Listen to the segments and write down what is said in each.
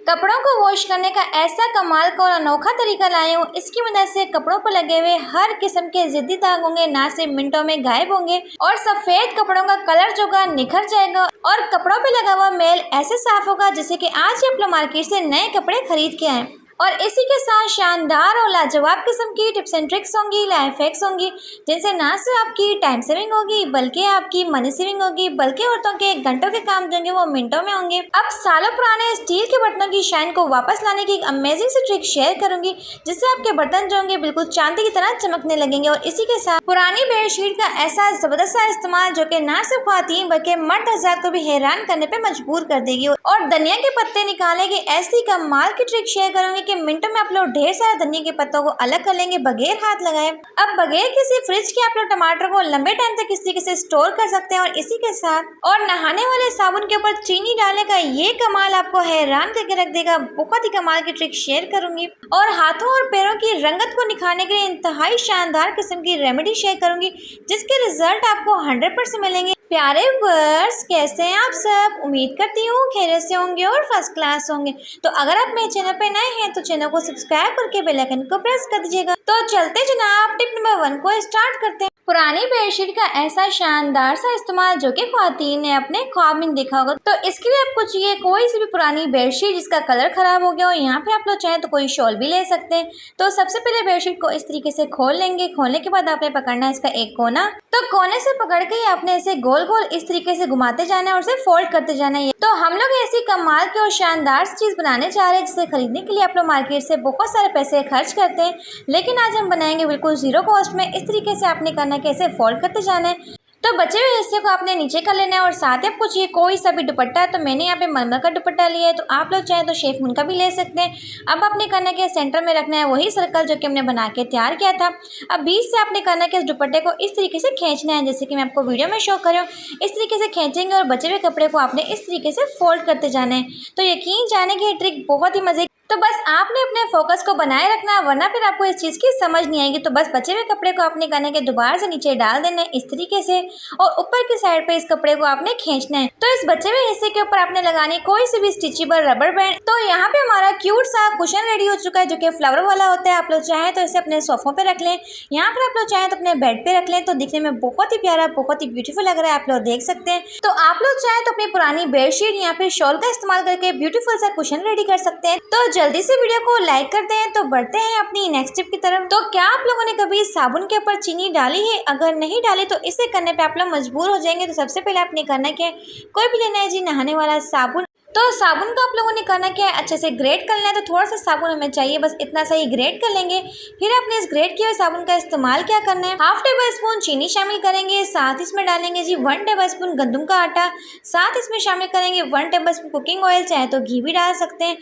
कपड़ों को वॉश करने का ऐसा कमाल का और अनोखा तरीका लाए हूँ। इसकी मदद से कपड़ों पर लगे हुए हर किस्म के जिद्दी दाग होंगे ना सिर्फ मिनटों में गायब होंगे और सफेद कपड़ों का कलर जो का निखर जाएगा और कपड़ों पे लगा हुआ मैल ऐसे साफ होगा जैसे कि आज ही आप लोग मार्केट से नए कपड़े खरीद के आए। और इसी के साथ शानदार और लाजवाब किस्म की टिप्स एंड ट्रिक्स होंगी, लाइफ हैक्स होंगी, जिनसे ना सिर्फ आपकी टाइम सेविंग होगी बल्कि आपकी मनी सेविंग होगी, बल्कि औरतों के घंटों के काम जो होंगे वो मिनटों में होंगे। अब सालों पुराने स्टील के बर्तनों की शाइन को वापस लाने की एक अमेजिंग सी ट्रिक शेयर करूंगी, जिससे आपके बर्तन जो होंगे बिल्कुल चांदी की तरह चमकने लगेंगे। और इसी के साथ पुरानी बेडशीट का ऐसा जबरदस्त सा इस्तेमाल जो कि ना सिर्फ ख्वातीन बल्कि मर्द हज़रात को भी हैरान करने पे मजबूर कर देगी। और धनिया के पत्ते निकालने की ऐसी कमाल की ट्रिक शेयर करूंगी कि मिनटों में आप लोग ढेर सारे धनिया के पत्तों को अलग कर लेंगे बगैर हाथ लगाए। अब बगैर किसी फ्रिज के आप लोग टमाटर को लंबे टाइम तक इस तरीके से स्टोर कर सकते हैं। और इसी के साथ और नहाने वाले साबुन के ऊपर चीनी डालने का ये कमाल आपको हैरान करके रख देगा। बहुत ही कमाल की ट्रिक शेयर करूंगी और हाथों और पैरों की रंगत को निखारने के लिए इंतहाई शानदार किस्म की रेमेडी शेयर करूंगी, जिसके रिजल्ट आपको 100% मिलेंगे। प्यारे व्यूअर्स, कैसे हैं आप सब? उम्मीद करती हूँ खैरियत से होंगे और फर्स्ट क्लास होंगे। तो अगर आप मेरे चैनल पे नए हैं तो चैनल को सब्सक्राइब करके बेल आइकन को प्रेस कर दीजिएगा। तो चलते जनाब टिप नंबर 1 को स्टार्ट करते हैं। पुरानी बेडशीट का ऐसा शानदार सा इस्तेमाल जो कि ख्वातीन ने अपने ख्वाब में देखा होगा। तो इसके लिए आपको चाहिए कोई सी भी पुरानी बेडशीट जिसका कलर खराब हो गया हो। यहाँ पे आप लोग चाहें तो कोई शॉल भी ले सकते हैं। तो सबसे पहले बेडशीट को इस तरीके से खोल लेंगे। खोलने के बाद आपने पकड़ना है इसका एक कोना। तो कोने से पकड़ के आपने इसे गोल गोल इस तरीके से घुमाते जाना है और इसे फोल्ड करते जाना है। तो हम लोग ऐसी कमाल की और शानदार चीज बनाने जा रहे हैं जिसे खरीदने के लिए आप लोग मार्केट से बहुत सारे पैसे खर्च करते हैं, लेकिन आज हम बनाएंगे बिल्कुल जीरो कॉस्ट में। इस तरीके से आपने करना है कि इसे फोल्ड करते जाना है। तो बचे हुए हिस्से को आपने नीचे कर लेना है और साथ ही आपको चाहिए कोई सा भी दुपट्टा है। तो मैंने यहाँ पे मलमल का दुपट्टा लिया है, तो आप लोग चाहें तो शेफ मून का भी ले सकते हैं। अब आपने करना है कि सेंटर में रखना है वही सर्कल जो कि हमने बना के तैयार किया था। अब बीच से आपने करना है कि इस दुपट्टे को इस तरीके से खींचना है, जैसे कि मैं आपको वीडियो में शो कर रही हूँ। इस तरीके से खींचेंगे और बचे हुए कपड़े को आपने इस तरीके से फोल्ड करते जाना है। तो यकीन जाने की ट्रिक बहुत ही मजे। तो बस आपने अपने फोकस को बनाए रखना है, वरना फिर आपको इस चीज़ की समझ नहीं आएगी। तो बस बचे हुए कपड़े को आपने करने के दोबारा से नीचे डाल देना है इस तरीके से और ऊपर की साइड पे इस कपड़े को आपने खींचना है। तो इस बचे हुए हिस्से के ऊपर आपने लगानी कोई सी भी स्टिचेबल रबर बैंड। तो यहाँ पे हमारा क्यूट सा कुशन रेडी हो चुका है जो कि फ्लावर वाला होता है। आप लोग चाहें तो इसे अपने सोफों पे रख लें, यहाँ पर आप लोग चाहें तो अपने बेड पे रख लें। तो दिखने में बहुत ही प्यारा, बहुत ही ब्यूटीफुल लग रहा है, आप लोग देख सकते हैं। तो आप लोग चाहें तो अपनी पुरानी बेडशीट या फिर शॉल का इस्तेमाल करके ब्यूटीफुल सा कुशन रेडी कर सकते हैं। तो जल्दी से वीडियो को लाइक करते हैं। तो बढ़ते हैं अपनी नेक्स्ट टिप की तरफ। तो क्या आप लोगों ने कभी साबुन के ऊपर चीनी डाली है? अगर नहीं डाली तो इसे करने पे आप लोग मजबूर हो जाएंगे। तो सबसे पहले आपने करना क्या है, कोई भी लेना है जी नहाने वाला साबुन। तो साबुन का आप लोगों ने करना क्या है, अच्छे से ग्रेट कर लेना है। तो थोड़ा सा साबुन हमें चाहिए, बस इतना सा ही ग्रेट कर लेंगे। फिर आपने इस ग्रेट किए हुए साबुन का इस्तेमाल क्या करना है, हाफ टेबल स्पून चीनी शामिल करेंगे, साथ इसमें डालेंगे जी 1 टेबल स्पून गंदम का आटा, साथ इसमें शामिल करेंगे 1 टेबल स्पून कुकिंग ऑयल, चाहे तो घी भी डाल सकते हैं।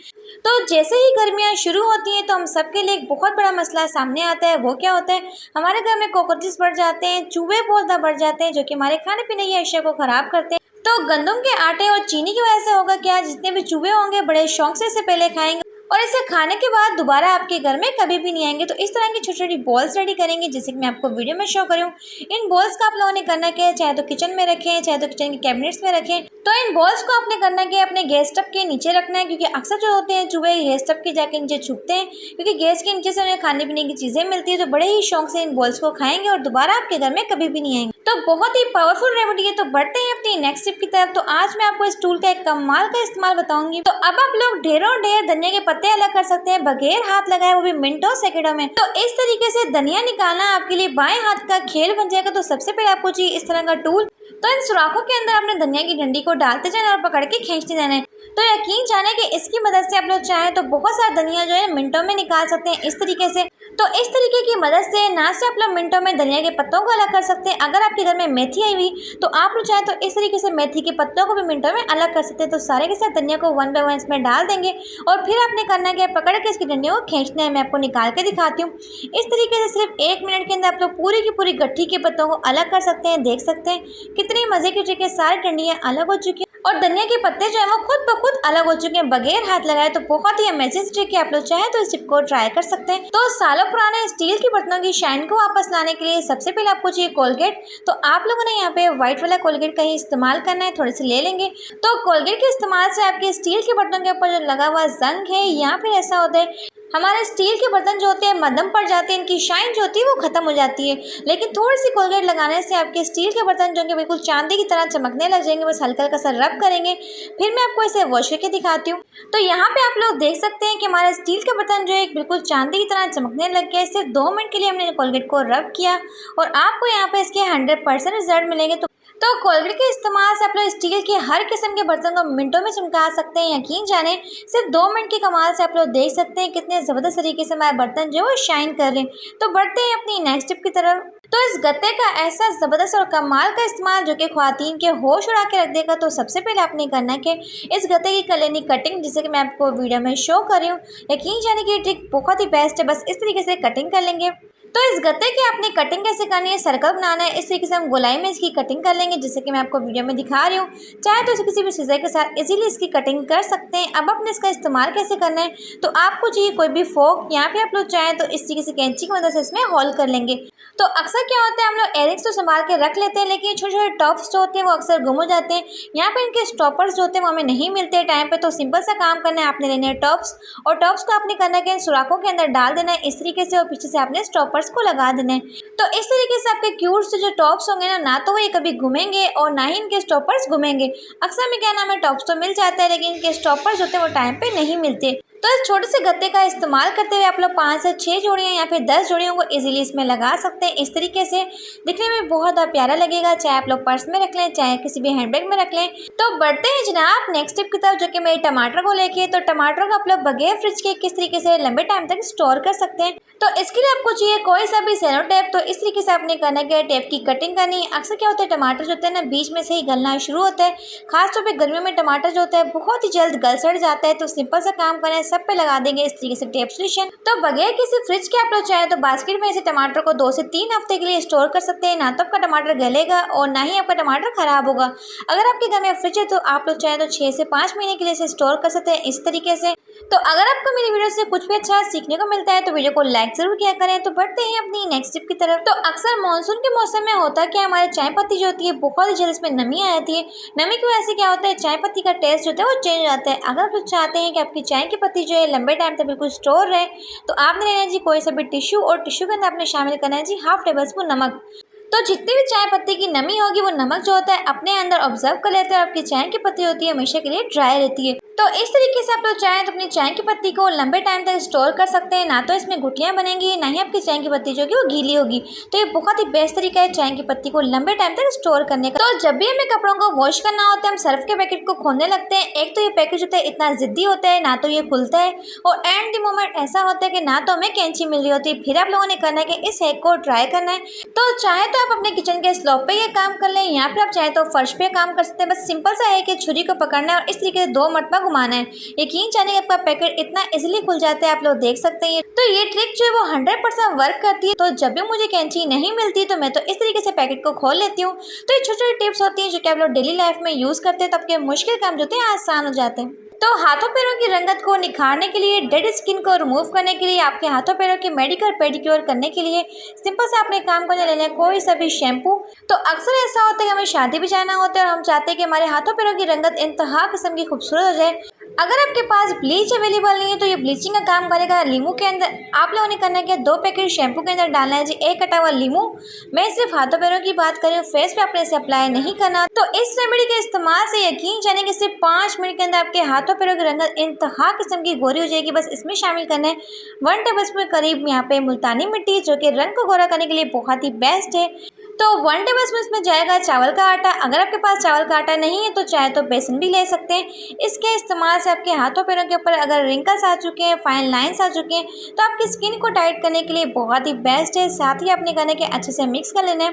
तो जैसे ही गर्मियाँ शुरू होती हैं तो हम सबके लिए एक बहुत बड़ा मसला सामने आता है। वो क्या होता है, हमारे घर में कॉकरोचेस बढ़ जाते हैं, चूहे बहुत ज़्यादा बढ़ जाते हैं जो कि हमारे खाने पीने की अशिया को ख़राब करते हैं। तो गंदम के आटे और चीनी की वजह से होगा क्या, जितने भी चूहे होंगे बड़े शौक से इसे पहले खाएंगे और इसे खाने के बाद दोबारा आपके घर में कभी भी नहीं आएंगे। तो इस तरह की छोटी छोटी बॉल्स रेडी करेंगे, जैसे कि मैं आपको वीडियो में शो करूँ। इन बॉल्स का आप लोगों ने करना क्या है, चाहे तो किचन में रखें, चाहे तो किचन के कैबिनेट्स में रखें। तो इन बॉल्स को आपने करना क्या है, अपने गैस स्टव के नीचे रखना है, क्योंकि अक्सर जो होते हैं चूहे गैस स्टव के जाके नीचे छुपते हैं, क्योंकि गैस के नीचे से उन्हें खाने पीने की चीज़ें मिलती है। तो बड़े ही शौक से इन बॉल्स को खाएंगे और दोबारा आपके घर में कभी भी नहीं आएंगे। तो बहुत ही पावरफुल रेमेडी है। तो बढ़ते हैं अपनी नेक्स्ट टिप की तरफ। तो आज मैं आपको इस टूल का एक कमाल का इस्तेमाल बताऊंगी। तो अब आप लोग ढेरों ढेर धनिया के पत्ते अलग कर सकते हैं बगैर हाथ लगाए, वो भी मिनटों सेकंडों में। तो इस तरीके से धनिया निकालना आपके लिए बाएं हाथ का खेल बन जाएगा। तो सबसे पहले आपको चाहिए इस तरह का टूल। तो इन सुराखों के अंदर आपने धनिया की डंडी को डालते जाना और पकड़ के खींचते जाना है। तो यकीन जाने कि इसकी मदद से आप लोग चाहें तो बहुत सारा धनिया जो है मिनटों में निकाल सकते हैं इस तरीके से। तो इस तरीके की मदद से ना सिर्फ आप लोग मिनटों में धनिया के पत्तों को अलग कर सकते हैं, अगर आपके घर में मेथी आई हुई तो आप लोग चाहें तो इस तरीके से मेथी के पत्तों को भी मिनटों में अलग कर सकते हैं। तो सारे के साथ धनिया को 1 बाय 1 इसमें डाल देंगे और फिर आपने करना है पकड़ के इसकी डंडियों को खींचना है। मैं आपको निकाल के दिखाती हूँ। इस तरीके से सिर्फ 1 मिनट के अंदर आप लोग पूरी की पूरी गट्ठी के पत्तों को अलग कर सकते हैं। देख सकते हैं कितनी मजे की ट्रिक है, सारी डंडियाँ अलग हो चुकी है और धनिया के पत्ते जो है वो खुद ब खुद अलग हो चुके हैं बगैर हाथ लगाए। तो बहुत ही अमेजिंग ट्रिक है, आप लोग चाहे तो इस टिप को ट्राई कर सकते हैं। तो सालों तो पुराने स्टील के बर्तनों की शाइन को वापस लाने के लिए सबसे पहले आपको चाहिए कोलगेट। तो आप लोगों ने यहाँ पे व्हाइट वाला कोलगेट का ही इस्तेमाल करना है, थोड़े से ले लेंगे। तो कोलगेट के इस्तेमाल से आपके स्टील के बर्तनों के ऊपर जो लगा हुआ जंग है या फिर ऐसा होता है हमारे स्टील के बर्तन जो होते हैं मध्यम पड़ जाते हैं, इनकी शाइन जो होती है वो खत्म हो जाती है। लेकिन थोड़ी सी कोलगेट लगाने से आपके स्टील के बर्तन जो होंगे बिल्कुल चांदी की तरह चमकने लग जाएंगे। बस हल्का हल्का सा रब करेंगे, फिर मैं आपको इसे वॉश करके दिखाती हूँ। तो यहाँ पे आप लोग देख सकते हैं कि हमारे स्टील का बर्तन जो है बिल्कुल चांदी की तरह चमकने लग गया है। सिर्फ 2 मिनट के लिए हमने कोलगेट को रब किया और आपको यहाँ पे इसके 100% रिजल्ट मिलेंगे। तो कोलगेट के इस्तेमाल से आप लोग स्टील के हर किस्म के बर्तन को मिनटों में चमका सकते हैं। यकीन जाने सिर्फ 2 मिनट के कमाल से आप लोग देख सकते हैं कितने ज़बरदस्त तरीके से हमारे बर्तन जो है वो शाइन कर रहे हैं। तो बढ़ते हैं अपनी नेक्स्ट टिप की तरफ। तो इस गत्ते का ऐसा ज़बरदस्त और कमाल का इस्तेमाल जो कि ख्वातीन के होश उड़ा के रख देगा। तो सबसे पहले आपने करना है कि इस गत्ते की कर लेनी कटिंग, जिसे कि मैं आपको वीडियो में शो कर रही हूँ। यकीन जाने की ये ट्रिक बहुत ही बेस्ट है। बस इस तरीके से कटिंग कर लेंगे। तो इस गत्ते की आपने कटिंग कैसे करनी है, सर्कल बनाना है। इस तरीके से हम गोलाई में इसकी कटिंग कर लेंगे, जैसे कि मैं आपको वीडियो में दिखा रही हूँ। चाहे तो इसे किसी भी सीजर के साथ इजीली इसकी कटिंग कर सकते हैं। अब अपने इसका इस्तेमाल कैसे करना है, तो आपको चाहिए कोई भी फोक, यहाँ पे आप लोग चाहें तो इस तरीके से कैंची की मदद से इसमें होल कर लेंगे। तो अक्सर क्या होता है हम लोग एयरिंग्स तो संभाल के रख लेते हैं, लेकिन छोटे छोटे टॉप्स जो होते हैं वो अक्सर गुम हो जाते हैं। यहाँ पे इनके स्टॉपर्स जो होते हैं वो हमें नहीं मिलते टाइम पे। तो सिंपल सा काम करना है, आपने लेने हैं टॉप्स, और टॉप्स को आपने करना है कि सुराखों के अंदर डाल देना है इस तरीके से, और पीछे से आपने स्टॉपर्स को लगा देना है। तो इस तरीके से आपके क्यूट से जो टॉप्स होंगे ना तो वो ये कभी घूमेंगे और ना ही इनके स्टॉपर्स घूमेंगे। अक्सर में क्या नाम है, टॉप्स तो मिल जाता है लेकिन इनके स्टॉपर्स होते हैं वो टाइम पे नहीं मिलते। तो इस छोटे से गत्ते का इस्तेमाल करते हुए आप लोग 5 से 6 जोड़ियाँ या फिर 10 जोड़ियों को इजीली इसमें लगा सकते हैं। इस तरीके से दिखने में बहुत प्यारा लगेगा, चाहे आप लोग पर्स में रख लें, चाहे किसी भी हैंडबैग में रख लें। तो बढ़ते हैं जनाब नेक्स्ट टिप की तरफ, जो कि मेरे टमाटर को लेके। तो टमाटर को आप लोग बगैर फ्रिज के किस तरीके से लंबे टाइम तक स्टोर कर सकते हैं। तो इसके लिए आपको चाहिए कोई सा भी सेलो टेप। तो इस तरीके से आपने करना है टेप की कटिंग करनी है। अक्सर क्या होता है टमाटर जो होता है ना बीच में से ही गलना शुरू होता है, खासतौर पे गर्मियों में टमाटर जो होता है बहुत ही जल्द गल सड़ जाता है। तो सिंपल सा काम करना है, सब पे लगा देंगे इस तरीके से टेप सोल्यूशन। तो बगैर किसी फ्रिज के आप लोग चाहे तो बास्केट में ऐसे टमाटर को 2 से 3 हफ्ते के लिए स्टोर कर सकते हैं। ना तो आपका टमाटर गलेगा और ना ही आपका टमाटर खराब होगा। अगर आपके घर में फ्रिज है तो आप लोग चाहे तो 6 से 5 महीने के लिए इसे स्टोर कर सकते हैं इस तरीके से। तो अगर आपको मेरी वीडियो से कुछ भी अच्छा सीखने को मिलता है तो वीडियो को लाइक जरूर किया करें। तो बढ़ते हैं अपनी नेक्स्ट टिप की तरफ। तो अक्सर मानसून के मौसम में होता क्या, हमारे चाय पत्ती जो होती है बहुत ही जल्द इसमें नमी आ जाती है। नमी की वजह से क्या होता है चाय पत्ती का टेस्ट जो होता है वो चेंज हो जाता है। अगर आप लोग चाहते हैं कि आपकी चाय की पत्ती जो है लंबे टाइम तक बिल्कुल स्टोर रहे, तो आपने लेना है जी कोई सा भी टिश्यू, और टिश्यू के अंदर आपने शामिल करना है जी 1/2 टेबल स्पून नमक। तो जितनी भी चाय पत्ती की नमी होगी वो नमक जो होता है अपने अंदर ऑब्जर्व कर लेते हैं, और आपकी चाय की पत्ती होती है हमेशा के लिए ड्राई रहती है। तो इस तरीके से आप लोग चाहें तो अपनी चाय की पत्ती को लंबे टाइम तक स्टोर कर सकते हैं। ना तो इसमें गुठलियाँ बनेंगी, ना ही आपकी चाय की पत्ती जो होगी वो गीली होगी। तो ये बहुत ही बेस्ट तरीका है चाय की पत्ती को लंबे टाइम तक स्टोर करने का। तो जब भी हमें कपड़ों को वॉश करना होता है हम सर्फ के पैकेट को खोलने लगते हैं। एक तो ये पैकेट होता है इतना जिद्दी होता है, ना तो ये खुलता है, और एंड द मोमेंट ऐसा होता है कि ना तो हमें कैंची मिल रही होती है। फिर आप लोगों ने करना है कि इस हैक को ट्राई करना है। तो चाहे तो आप अपने किचन के स्लॉब पे ये काम कर लें, या फिर आप चाहे तो फर्श पे काम कर सकते हैं। बस सिंपल सा है कि छुरी को पकड़ना है और इस तरीके से 2 मरतबा घुमाना है। यकीन जाने कि आपका पैकेट इतना इजीली खुल जाता है, आप लोग देख सकते हैं। तो ये ट्रिक जो है वो 100% वर्क करती है। तो जब भी मुझे कैंची नहीं मिलती तो मैं तो इस तरीके से पैकेट को खोल लेती हूँ। तो ये छोटी छोटी टिप्स होती हैं जो कि आप लोग डेली लाइफ में यूज़ करते हैं, तो आपके मुश्किल काम जो होते हैं आसान हो जाते हैं। तो हाथों पैरों की रंगत को निखारने के लिए, डेड स्किन को रिमूव करने के लिए, आपके हाथों पैरों की मेडिक्योर पेडिक्योर करने के लिए सिंपल से आपने काम करने लेना है कोई सा भी शैम्पू। तो अक्सर ऐसा होता है कि हमें शादी भी जाना होता है और हम चाहते हैं कि हमारे हाथों पैरों की रंगत इंतहा किस्म की खूबसूरत हो जाए। अगर आपके पास ब्लीच अवेलेबल नहीं है तो ये ब्लीचिंग का काम करेगा। लीमू के अंदर आप लोगों ने करना है कि 2 पैकेट शैम्पू के अंदर डालना है जी 1 कटा हुआ लीमू। मैं सिर्फ हाथों पैरों की बात करूँ, फेस पे आपने इसे अप्लाई नहीं करना। तो इस रेमेडी के इस्तेमाल से यकीन जाने कि सिर्फ 5 मिनट के अंदर आपके हाथों पैरों की रंगत इंतहा किस्म की गोरी हो जाएगी। बस इसमें शामिल करना है 1 टेबल स्पून करीब यहाँ पे मुल्तानी मिट्टी, जो कि रंग को गोरा करने के लिए बहुत ही बेस्ट है। तो 1 टेबल स्पून इसमें जाएगा चावल का आटा। अगर आपके पास चावल का आटा नहीं है तो चाहे तो बेसन भी ले सकते हैं। इसके इस्तेमाल से आपके हाथों पैरों के ऊपर अगर रिंकल्स आ चुके हैं, फाइन लाइंस आ चुके हैं, तो आपकी स्किन को टाइट करने के लिए बहुत ही बेस्ट है। साथ ही आपने करना है कि अच्छे से मिक्स कर लेना है।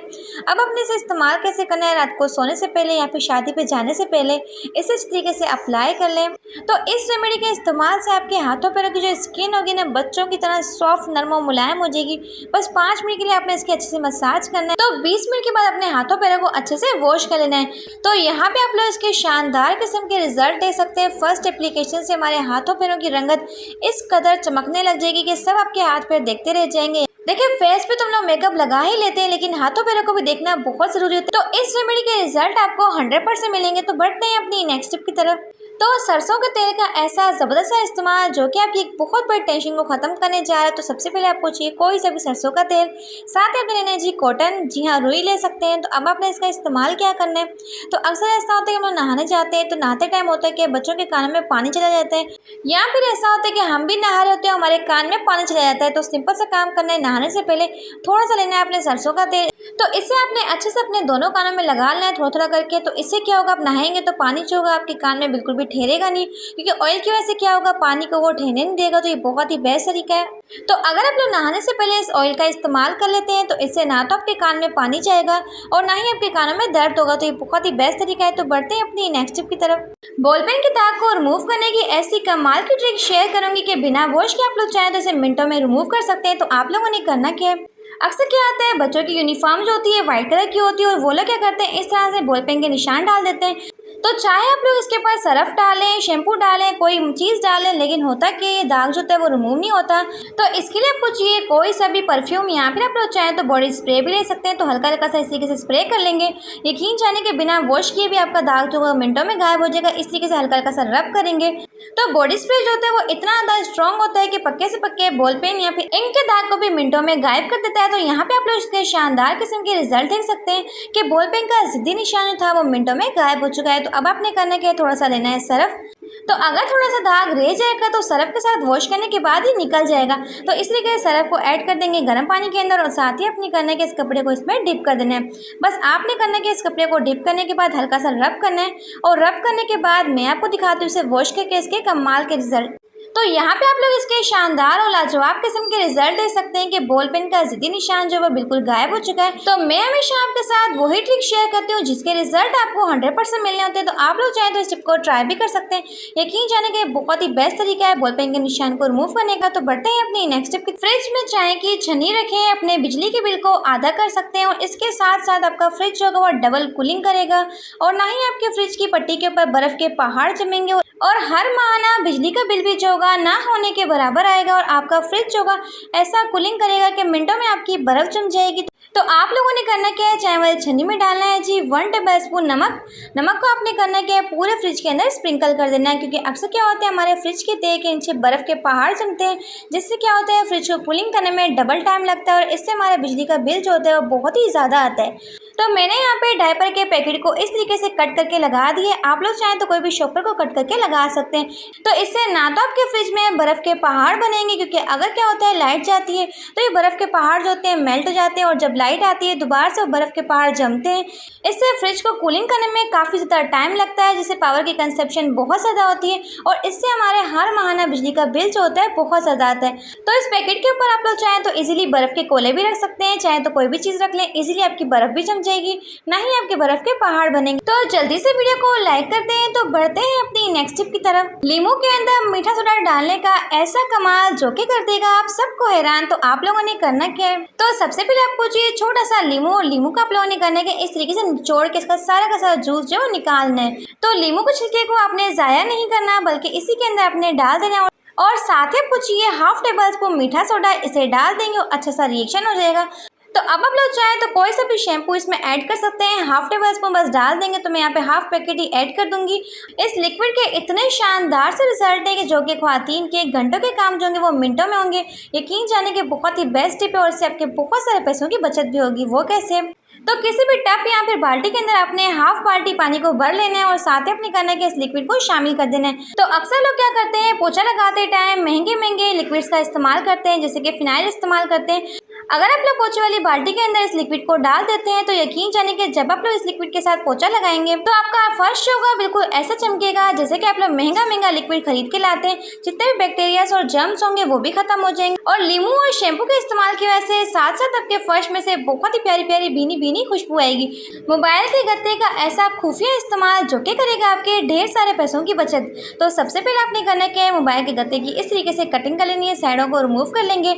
अब अपने इसे इस्तेमाल कैसे करना है, रात को सोने से पहले या फिर शादी पे जाने से पहले इसे इस तरीके से अप्लाई कर लें। तो इस रेमेडी के इस्तेमाल से आपके हाथों पैरों की जो स्किन होगी ना बच्चों की तरह सॉफ्ट, नरम और मुलायम हो जाएगी। बस 5 मिनट के लिए आपने इसकी अच्छे से मसाज करना है। तो 20 मिनट के बाद अपने हाथों पैरों को अच्छे से वॉश कर लेना है। तो यहाँ पे आप लोग इसके शानदार किस्म के रिजल्ट देख सकते हैं। फर्स्ट एप्लीकेशन से हमारे हाथों पैरों की रंगत इस कदर चमकने लग जाएगी कि सब आपके हाथ पैर देखते रह जाएंगे। देखिए, फेस पे तो हम लोग मेकअप लगा ही लेते हैं, लेकिन हाथों पैरों को भी देखना बहुत जरूरी होता है। तो इस रेमेडी के रिजल्ट आपको 100% मिलेंगे। तो बढ़ते हैं अपनी नेक्स्ट टिप की तरफ। तो सरसों के तेल का ऐसा ज़बरदस्त सा इस्तेमाल जो कि आपकी एक बहुत बड़ी टेंशन को ख़त्म करने जा रहा है। तो सबसे पहले आपको चाहिए कोई सा भी सरसों का तेल, साथ ही आपने लेना है जी कॉटन, जी हाँ रुई ले सकते हैं। तो अब आपने इसका इस्तेमाल क्या करना है, तो अक्सर ऐसा होता है कि हम लोग नहाने जाते हैं, तो नहाते टाइम होता है कि बच्चों के कानों में पानी चला जाता है, या फिर ऐसा होता है कि हम भी नहा रहे होते हैं, हमारे कान में पानी चला जाता है। तो सिंपल सा काम करना है, नहाने से पहले थोड़ा सा लेना है अपने सरसों का तेल। तो इसे आपने अच्छे से अपने दोनों कानों में लगा लेना है थोड़ा थोड़ा करके। तो इससे क्या होगा, आप नहाएंगे तो पानी जो होगा आपके कान में बिल्कुल भी ठहरेगा नहीं, क्योंकि ऑयल की वजह से क्या होगा, पानी को वो ठहरने नहीं देगा। तो ये बहुत ही बेस्ट तरीका है। तो अगर आप लोग नहाने से पहले इस ऑयल का इस्तेमाल कर लेते हैं, तो इससे ना तो आपके कान में पानी जाएगा और ना ही आपके कानों में दर्द होगा। तो ये बहुत ही बेस्ट तरीका है। तो बढ़ते हैं अपनी नेक्स्ट टिप की तरफ। बॉल पेन के दाग को रिमूव करने की ऐसी कमाल की ट्रिक शेयर करूंगी कि बिना वॉश के आप लोग चाहें तो इसे मिनटों में रिमूव कर सकते हैं। तो आप लोगों ने करना क्या है, अक्सर क्या आता है, बच्चों की यूनिफॉर्म जो होती है व्हाइट कलर की होती है, और वो लोग क्या करते हैं, इस तरह से बॉल पेन के निशान डाल देते हैं। तो चाहे आप लोग इसके ऊपर सरफ डालें, शैम्पू डालें, कोई चीज़ डालें, लेकिन होता कि ये दाग जो होता है वो रिमूव नहीं होता। तो इसके लिए आपको चाहिए कोई सा भी परफ्यूम, या फिर आप लोग चाहें तो बॉडी स्प्रे भी ले सकते हैं। तो हल्का हल्का सा इस तरीके से स्प्रे कर लेंगे। यकीन जाने के बिना वॉश किए भी आपका दाग जो है मिनटों में गायब हो जाएगा। इस तरीके से हल्का हल्का सा रब करेंगे। तो बॉडी स्प्रे जो होता है वो इतना ज़्यादा स्ट्रॉन्ग होता है कि पक्के से पक्के बॉल पेन या फिर इंक के दाग को भी मिनटों में गायब कर देता है। तो यहाँ पे आप लोग इसके शानदार किस्म के रिजल्ट देख सकते हैं कि बॉल पेन का जिद्दी निशान था वो मिनटों में गायब हो चुका है। तो अब आपने करना क्या है, थोड़ा सा लेना है सरफ। तो अगर थोड़ा सा दाग रह जाएगा तो सरफ के साथ वॉश करने के बाद ही निकल जाएगा। तो इस तरीके से सरफ को ऐड कर देंगे गर्म पानी के अंदर, और साथ ही अपने करने के इस कपड़े को इसमें डिप कर देना है। बस आपने करना कि इस कपड़े को डिप करने के बाद हल्का सा रब करना है, और रब करने के बाद मैं आपको दिखाती हूँ इसे वॉश करके इसके कमाल के रिजल्ट। तो यहाँ पे आप लोग इसके शानदार और लाजवाब किस्म के रिजल्ट देख सकते हैं कि बॉल पेन का जिद्दी निशान जो है बिल्कुल गायब हो चुका है। तो मैं हमेशा आपके साथ वही ट्रिक शेयर करती हूँ जिसके रिजल्ट आपको 100% मिलने होते हैं। तो आप लोग चाहें तो इस टिप को ट्राई भी कर सकते हैं। यकीन जाने के बहुत ही बेस्ट तरीका है बॉल पेन के निशान को रिमूव करने का। तो बढ़ते हैं अपनी नेक्स्ट टिप की। फ्रिज में चाय की छन्नी रखें, अपने बिजली के बिल को आधा कर सकते हैं, और इसके साथ साथ आपका फ्रिज जो होगा वो डबल कूलिंग करेगा, और ना ही आपके फ्रिज की पट्टी के ऊपर बर्फ के पहाड़ जमेंगे, और हर माह बिजली का बिल भी जो होगा ना होने के बराबर आएगा। और आपका फ्रिज जो होगा ऐसा कूलिंग करेगा कि मिनटों में आपकी बर्फ जम जाएगी। तो आप लोगों ने करना क्या है, चाय वाली छन्नी में डालना है जी 1 टेबलस्पून नमक। नमक को आपने करना क्या है, पूरे फ्रिज के अंदर स्प्रिंकल कर देना है, क्योंकि अक्सर क्या होता है हमारे फ्रिज के तय के नीचे बर्फ़ के पहाड़ जमते हैं, जिससे क्या होता है फ्रिज को कूलिंग करने में डबल टाइम लगता है, और इससे हमारा बिजली का बिल जो होता है वो बहुत ही ज़्यादा आता है। तो मैंने यहाँ पे डायपर के पैकेट को इस तरीके से कट करके लगा दिए। आप लोग चाहें तो कोई भी शॉपर को कट करके लगा सकते हैं। तो इससे ना तो आपके फ्रिज में बर्फ़ के पहाड़ बनेंगे, क्योंकि अगर क्या होता है लाइट जाती है तो ये बर्फ़ के पहाड़ जो होते हैं मेल्ट हो जाते हैं, और जब लाइट आती है दोबारा से बर्फ़ के पहाड़ जमते हैं। इससे फ्रिज को कूलिंग करने में काफ़ी ज़्यादा टाइम लगता है, जिससे पावर की कंजप्शन बहुत ज़्यादा होती है, और इससे हमारे हर माहाना बिजली का बिल जो होता है बहुत ज़्यादा आता है। तो इस पैकेट के ऊपर आप लोग चाहें तो इजीली बर्फ़ के कोले भी रख सकते हैं, चाहे तो कोई भी चीज़ रख लें, इजीली आपकी बर्फ़ भी जम जाएगी, ना ही आपके बर्फ के पहाड़ बनेंगे। तो जल्दी से वीडियो को लाइक करते हैं। तो बढ़ते हैं अपनी नेक्स्ट टिप की तरफ। लीमू के अंदर मीठा सोडा डालने का ऐसा कमाल जो कि कर देगा आप सबको हैरान। तो आप लोगों ने करना क्या है, तो सबसे पहले आपको चाहिए छोटा सा लीमू, और लीमू का आप लोगों ने करना है इस तरीके से निचोड़ के इसका सारा का सारा जूस जो निकालना है। तो लीमू के छिलके को आपने ज़ाया नहीं करना, बल्कि इसी के अंदर आपने डाल देना, और साथ ही आपको चाहिए 1/2 टेबलस्पून मीठा सोडा। इसे डाल देंगे और अच्छा सा रिएक्शन हो जाएगा। तो अब आप लोग चाहें तो कोई सा भी शैम्पू इसमें ऐड कर सकते हैं। 1/2 टेबलस्पून बस डाल देंगे। तो मैं यहाँ पे 1/2 पैकेट ही ऐड कर दूंगी। इस लिक्विड के इतने शानदार से रिजल्ट है कि जो कि ख्वातीन के घंटों के काम जो होंगे वो मिनटों में होंगे। यकीन जाने के बहुत ही बेस्ट टिप है, और इससे आपके बहुत सारे पैसों की बचत भी होगी। वो कैसे, तो किसी भी टब या फिर बाल्टी के अंदर आपने 1/2 बाल्टी पानी को भर लेना है, और साथ ही अपने करना है कि इस लिक्विड को शामिल कर देना है। तो अक्सर लोग क्या करते हैं, पोछा लगाते टाइम महंगे लिक्विड्स का इस्तेमाल करते हैं, जैसे कि फिनाइल इस्तेमाल करते हैं। अगर आप लोग पोछे वाली बाल्टी के अंदर इस लिक्विड को डाल देते हैं, तो यकीन जाने कि जब आप लोग इस लिक्विड के साथ पोछा लगाएंगे तो आपका फर्श होगा बिल्कुल ऐसा चमकेगा जैसे कि आप लोग महंगा लिक्विड खरीद के लाते हैं। जितने भी बैक्टीरियाज और जर्म्स होंगे वो भी खत्म हो जाएंगे। और लीमू और शैम्पू के इस्तेमाल की वजह से साथ साथ आपके फर्श में से बहुत ही प्यारी प्यारी भीनी खुशबू आएगी। मोबाइल के गत्ते का ऐसा खुफिया इस्तेमाल जो कि करेगा आपके ढेर सारे पैसों की बचत। तो सबसे पहले आपने करना क्या है, मोबाइल के गत्ते की इस तरीके से कटिंग कर लेनी है, साइडों को रिमूव कर लेंगे।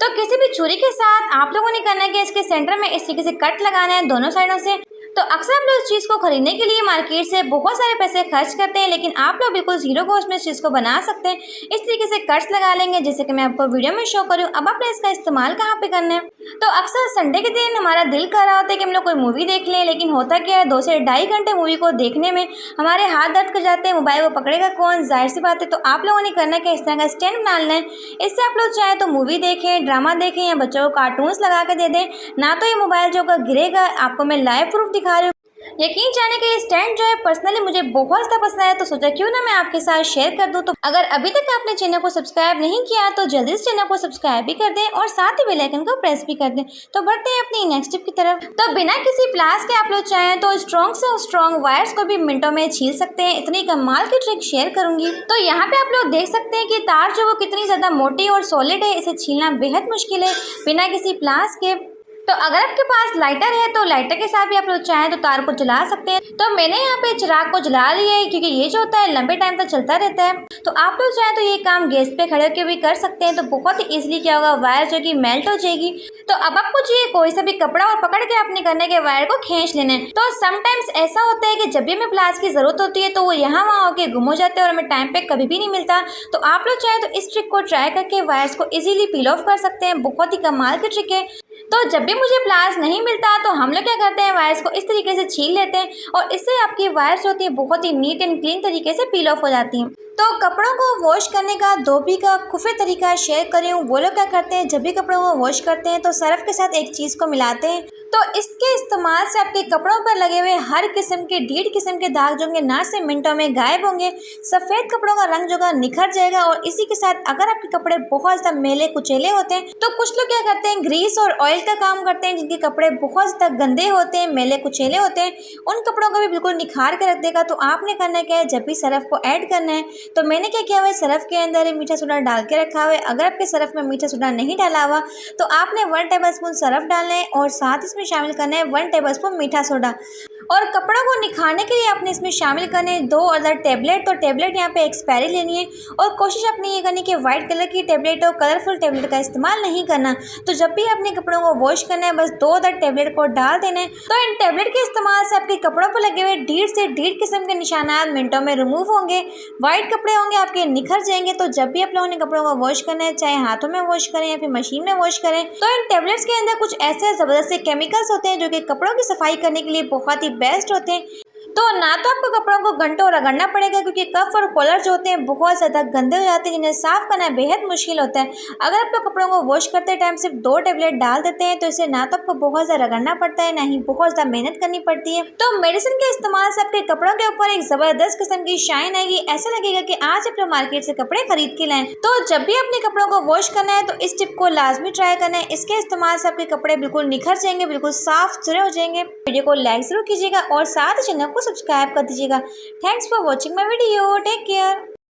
तो किसी भी छुरी के साथ आप लोगों ने करना है कि इसके सेंटर में इस तरीके से कट लगाना है दोनों साइडों से। तो अक्सर हम लोग इस चीज़ को खरीदने के लिए मार्केट से बहुत सारे पैसे खर्च करते हैं, लेकिन आप लोग बिल्कुल जीरो कॉस्ट में इस चीज़ को बना सकते हैं। इस तरीके से कट्स लगा लेंगे जैसे कि मैं आपको वीडियो में शो करूँ। अब आपने इसका इस्तेमाल कहाँ पे करना है? तो अक्सर संडे के दिन हमारा दिल कर रहा होता है कि हम लोग कोई मूवी देख लें, लेकिन होता क्या है 2 से 2.5 घंटे मूवी को देखने में हमारे हाथ दर्द कर जाते हैं, मोबाइल को पकड़ेगा कौन, जाहिर सी बात है। तो आप लोगों ने करना है कि इस तरह का स्टैंड बना लेना है। इससे आप लोग चाहे तो मूवी देखें, ड्रामा देखें या बच्चों को कार्टून्स लगा के दे दें, ना तो ये मोबाइल जो गिरेगा। आपको मैं लाइव प्रूफ दिखा रही हूँ। यकीन जाने कि ये स्टैंड जो है पर्सनली मुझे बहुत ज़्यादा पसंद आया, तो सोचा क्यों ना मैं आपके साथ शेयर कर दूं। तो अगर अभी तक आपने चैनल को सब्सक्राइब नहीं किया तो जल्दी से चैनल को सब्सक्राइब भी कर दें और साथ ही बेल आइकन को प्रेस भी कर दें। तो बढ़ते हैं अपनी नेक्स्ट टिप की तरफ। तो बिना किसी प्लास के आप लोग चाहें तो स्ट्रॉन्ग से स्ट्रॉन्ग वायर्स को भी मिनटों में छील सकते हैं। इतनी कमाल की ट्रिक शेयर करूंगी। तो यहाँ पे आप लोग देख सकते हैं कि तार जो वो कितनी ज़्यादा मोटी और सॉलिड है, इसे छीलना बेहद मुश्किल है बिना किसी प्लास के। तो अगर आपके पास लाइटर है तो लाइटर के साथ भी आप लोग चाहें तो तार को जला सकते हैं। तो मैंने यहाँ पे चिराग को जला लिया है क्योंकि ये जो होता है लंबे टाइम तक चलता रहता है। तो आप लोग चाहें तो ये काम गैस पे खड़े होकर भी कर सकते हैं। तो बहुत ही ईजिली क्या होगा, वायर जो कि मेल्ट हो जाएगी। तो अब आपको चाहिए कोई सा भी कपड़ा और पकड़ के अपने करने के वायर को खींच लेना है। तो समटाइम्स ऐसा होता है कि जब भी हमें प्लास की जरूरत होती है तो वो यहाँ वहाँ होकर गुम हो जाते हैं और हमें टाइम पे कभी भी नहीं मिलता। तो आप लोग चाहें तो इस ट्रिक को ट्राई करके वायर्स को इजीली पील ऑफ कर सकते हैं। बहुत ही कमाल की ट्रिक है। तो जब भी मुझे प्लास नहीं मिलता तो हम लोग क्या करते हैं, वायर्स को इस तरीके से छील लेते हैं और इससे आपकी वायर्स होती है बहुत ही नीट एंड क्लीन तरीके से पील ऑफ हो जाती हैं। तो कपड़ों को वॉश करने का धोबी का खुफिया तरीका शेयर कर रही हूँ। वो लोग क्या करते हैं, जब भी कपड़ों को वॉश करते हैं तो सर्फ के साथ एक चीज़ को मिलाते हैं। तो इसके इस्तेमाल से आपके कपड़ों पर लगे हुए हर किस्म के 1.5 किस्म के दाग जो होंगे ना से मिनटों में गायब होंगे। सफ़ेद कपड़ों का रंग जो है निखर जाएगा। और इसी के साथ अगर आपके कपड़े बहुत ज़्यादा मैले कुचेले होते हैं तो कुछ लोग क्या करते हैं, ग्रीस और ऑयल का काम करते हैं। जिनके कपड़े बहुत ज़्यादा गंदे होते हैं, मैले कुचेले होते हैं, उन कपड़ों को भी बिल्कुल निखार के रख देगा। तो आपने करना क्या है, जब भी सर्फ को ऐड करना है तो मैंने क्या किया हुआ है, सर्फ के अंदर मीठा सोडा डाल के रखा हुआ है। अगर आपके सर्फ में मीठा सोडा नहीं डाला हुआ तो आपने 1 टेबलस्पून सर्फ डालना है और साथ इसमें शामिल करना है 1 टेबलस्पून मीठा सोडा। और कपड़ों को निखारने के लिए आपने इसमें शामिल करने 2 अदर टेबलेट। तो टेबलेट यहाँ पे एक्सपायरी लेनी है और कोशिश अपनी ये करनी कि वाइट कलर की टेबलेट और कलरफुल टेबलेट का इस्तेमाल नहीं करना। तो जब भी अपने कपड़ों को वॉश करना है बस 2 अदर टेबलेट को डाल देना है। तो इन टेबलेट के इस्तेमाल से आपके कपड़ों पर लगे हुए 1.5 से 1.5 किस्म के निशानात मिनटों में रिमूव होंगे। वाइट कपड़े होंगे आपके निखर जाएंगे। तो जब भी आप लोगों ने कपड़ों को वॉश करना है, चाहे हाथों में वॉश करें या फिर मशीन में वॉश करें, तो इन टेबलेट्स के अंदर कुछ ऐसे ज़बरदस्त केमिकल्स होते हैं जो कि कपड़ों की सफाई करने के लिए बहुत ही बेस्ट होते हैं। तो ना तो आपको कपड़ों को घंटों रगड़ना पड़ेगा क्योंकि कफ और कॉलर जो होते हैं बहुत ज़्यादा गंदे हो जाते हैं, जिन्हें साफ़ करना बेहद मुश्किल होता है। अगर आप लोग कपड़ों को वॉश करते टाइम सिर्फ 2 टेबलेट डाल देते हैं तो इसे ना तो आपको बहुत ज़्यादा रगड़ना पड़ता है, ना ही बहुत ज़्यादा मेहनत करनी पड़ती है। तो मेडिसिन के इस्तेमाल से आपके कपड़ों के ऊपर एक ज़बरदस्त किस्म की शाइन आएगी। ऐसा लगेगा कि आज आप लोग मार्केट से कपड़े खरीद के लाएं। तो जब भी अपने कपड़ों को वॉश करना है तो इस टिप को लाजमी ट्राई करना है। इसके इस्तेमाल से आपके कपड़े बिल्कुल निखर जाएंगे, बिल्कुल साफ सुथरे हो जाएंगे। वीडियो को लाइक जरूर कीजिएगा और साथ ही चैनल को सब्सक्राइब कर दीजिएगा। Thanks for watching my video. Take care.